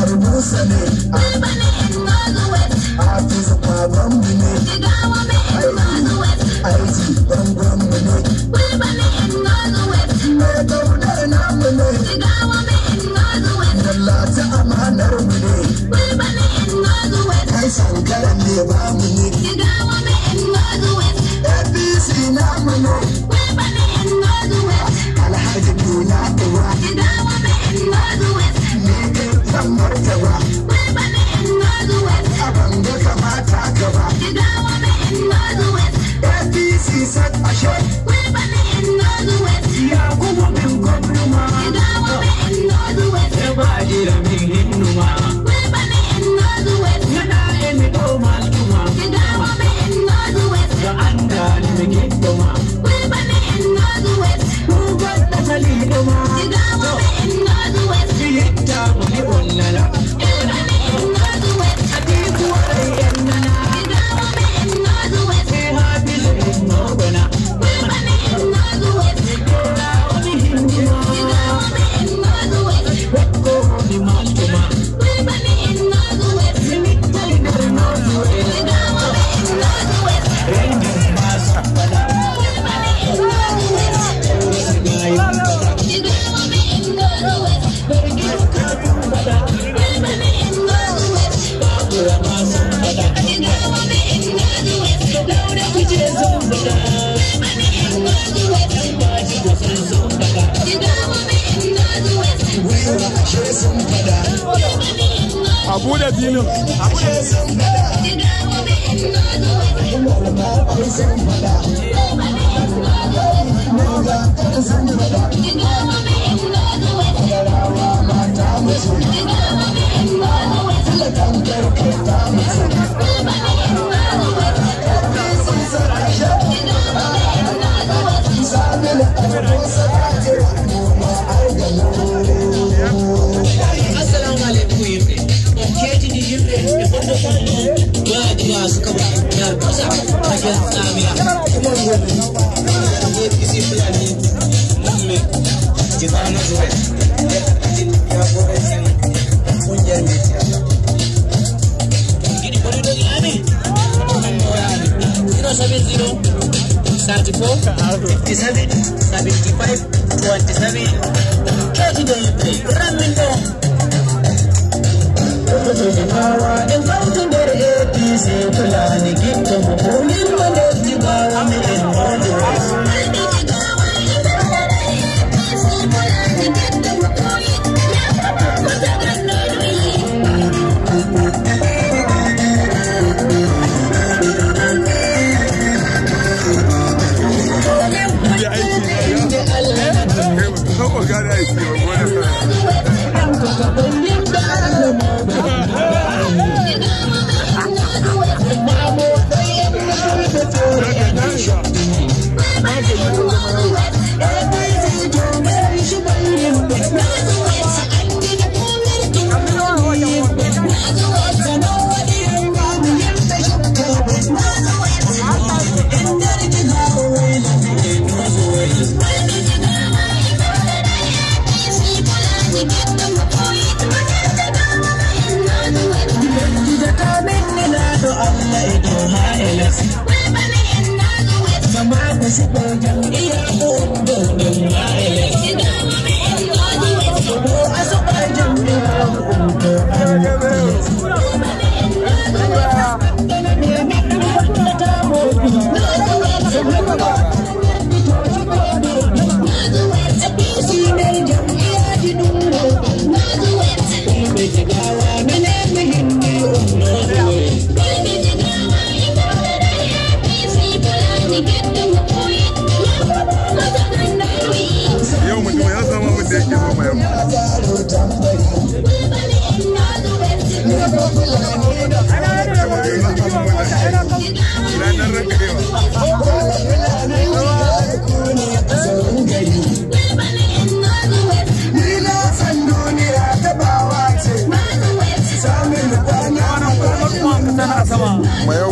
Arbusa ne Hafiz baban mu ne Aiki bangon mu ne Mai daudar namu ne Dallata amanar mu ne Kai sankaran ne ba mu ne APC namu ne Alhaji Duna Uwa Ne kai san martaba Abanga kamata gaba APC sat ashe Ya kuma min gwamnuma Ya ba jira min hinnuma Yana emi do maltuma Ga anda ni mi gidduma Mugat da saliduma Yidda muni wallala Atiku wayyannana Hafizu innobana Abu da dinin Abu da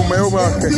Mayo ba kai